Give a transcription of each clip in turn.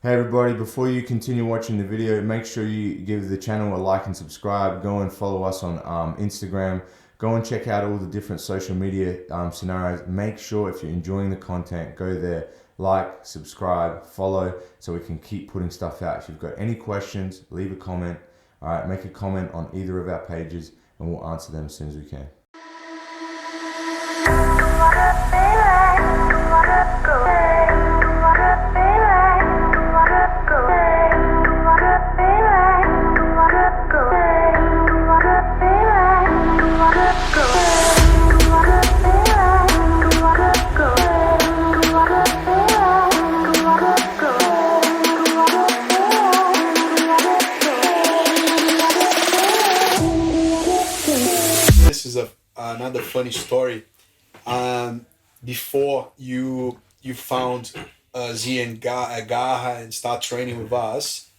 Hey everybody, before you continue watching the video, make sure you give the channel a like and subscribe. Go and follow us on Instagram. Go and check out all the different social media scenarios. Make sure if you're enjoying the content, go there, like, subscribe, follow, so we can keep putting stuff out. If you've got any questions, leave a comment. All right, make a comment on either of our pages and we'll answer them as soon as we can. This is another funny story. Before you found Z and Gaha and start training with us,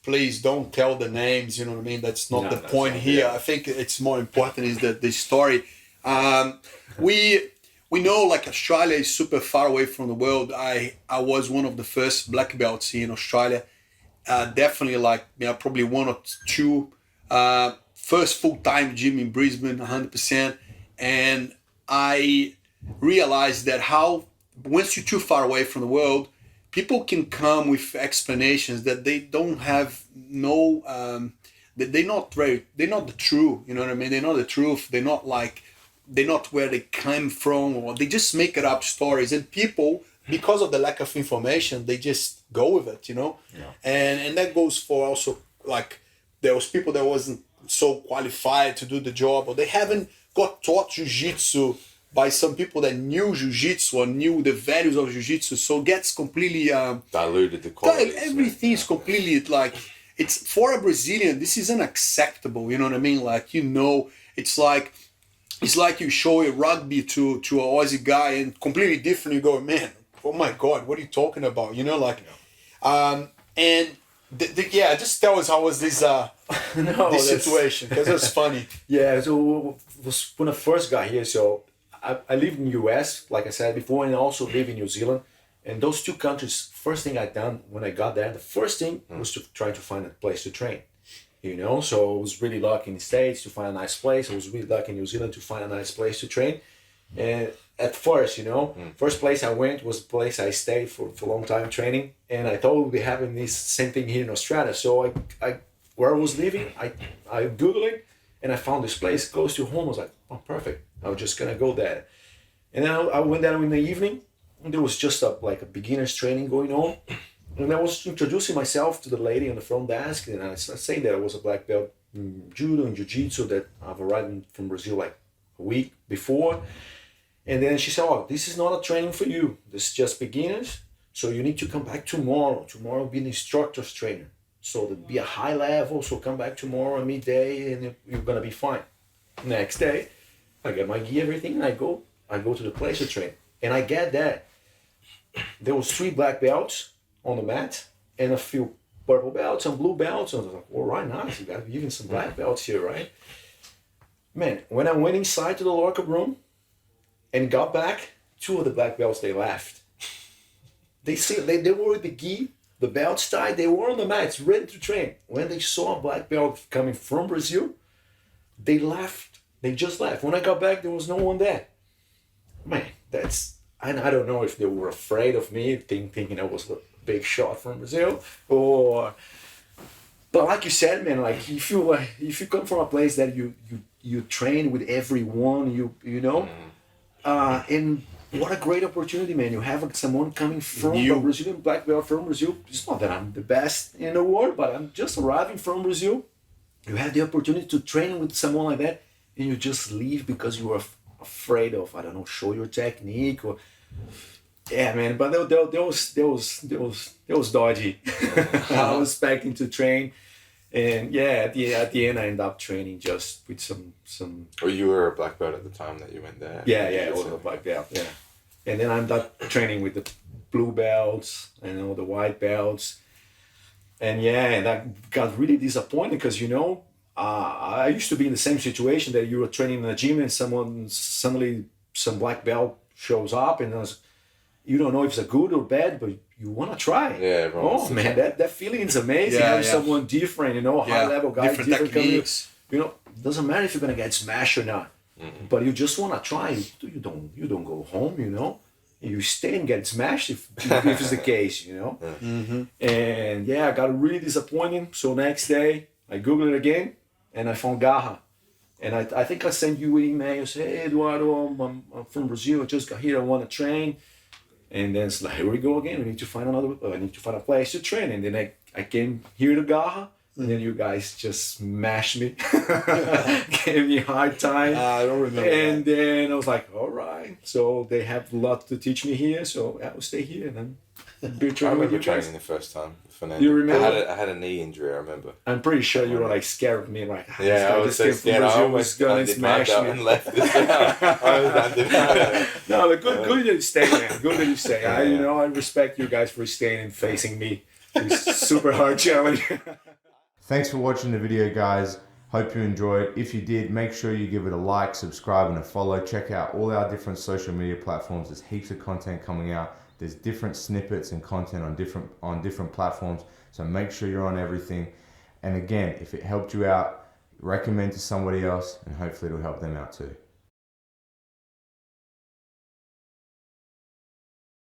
please don't tell the names. You know what I mean? That's not the point here. I think it's more important is that the story. We know like Australia is super far away from the world. I was one of the first black belts here in Australia. Definitely like probably one or two. First full-time gym in Brisbane, 100%. And I realized that once you're too far away from the world, people can come with explanations that they don't have that they're not the truth, you know what I mean? They're not the truth. They're not where they came from, or they just make it up stories. And people, because of the lack of information, they just go with it, you know? Yeah. And that goes for also like, there was people that wasn't so qualified to do the job, or they haven't got taught jiu-jitsu by some people that knew jiu-jitsu or knew the values of jiu-jitsu, so it gets completely diluted the quality. Everything is completely like, it's for a Brazilian, this is unacceptable, you know what I mean? Like, it's like you show a rugby to an Aussie guy and completely different, you go, man, oh my God, what are you talking about? You know, like, and just tell us how was this this situation, because it was funny. Yeah, so when I first got here, so I lived in the US, like I said before, and I also live in New Zealand. And those two countries, first thing I done when I got there, the first thing was to try to find a place to train. You know, so I was really lucky in the States to find a nice place. I was really lucky in New Zealand to find a nice place to train. And at first, first place I went was the place I stayed for a long time training. And I thought we'd be having this same thing here in Australia. So I where I was living, I Googled it and I found this place close to home. I was like, oh, perfect. I was just gonna go there. And then I went there in the evening and there was just a beginner's training going on. And I was introducing myself to the lady on the front desk, and I saying that I was a black belt in judo and jiu-jitsu, that I've arrived from Brazil like a week before. And then she said, oh, this is not a training for you. This is just beginners. So you need to come back tomorrow. Tomorrow will be an instructor's trainer. So there'll be a high level. So come back tomorrow at midday and you're going to be fine. Next day, I get my gear, everything, and I go to the place to train. And I get that there was 3 black belts on the mat and a few purple belts and blue belts. And I was like, all right, nice. You got even some black belts here, right? Man, when I went inside to the locker room and got back, 2 of the black belts, they left. They were with the gi, the belts tied, they were on the mats, ready to train. When they saw a black belt coming from Brazil, they left. They just left. When I got back, there was no one there. Man, I don't know if they were afraid of me, thinking I was a big shot from Brazil, but like you said, man, like if you come from a place that you train with everyone, and what a great opportunity, man. You have someone coming from a Brazilian black belt from Brazil. It's not that I'm the best in the world, but I'm just arriving from Brazil. You have the opportunity to train with someone like that, and you just leave because you are afraid of, I don't know, show your technique or. Yeah, man, but that was dodgy. I was expecting to train, and at the end I ended up training just with some. Or you were a black belt at the time that you went there. Yeah, I was a black belt. Yeah, and then I ended up training with the blue belts and all the white belts, and I got really disappointed because I used to be in the same situation that you were training in a gym and some black belt shows up and you don't know if it's a good or bad, but you want to try. Yeah, everyone wants Oh to man, try. that feeling is amazing. Yeah, Having yeah. someone different, you know, high level guy, different different company. techniques. You know, doesn't matter if you're gonna get smashed or not, but you just want to try. You don't go home, you know. You stay and get smashed if it's the case, you know. And yeah, I got really disappointed. So next day, I Googled it again, and I found Garra. And I think I sent you an email, say, hey, Eduardo, I'm from Brazil, I just got here, I want to train. And then it's like, here we go again, I need to find a place to train. And then I came here to Garra, and then you guys just smashed me, gave me a hard time. I don't remember. And then I was like, all right. So they have a lot to teach me here, so I will stay here and then be I training with remember you guys. training the first time. Fernando. You remember? I had a knee injury, I remember. I'm pretty sure you were like scared of me, like, Yeah, I was so scared. I almost undid my belt and left this out. I was undid my belt. No, but good that you stay, man. Good that you stay. Yeah. I respect you guys for staying and facing me. It's super hard challenge. Thanks for watching the video, guys. Hope you enjoyed. If you did, make sure you give it a like, subscribe, and a follow. Check out all our different social media platforms. There's heaps of content coming out. There's different snippets and content on different platforms. So make sure you're on everything. And again, if it helped you out, recommend to somebody else, and hopefully it'll help them out too.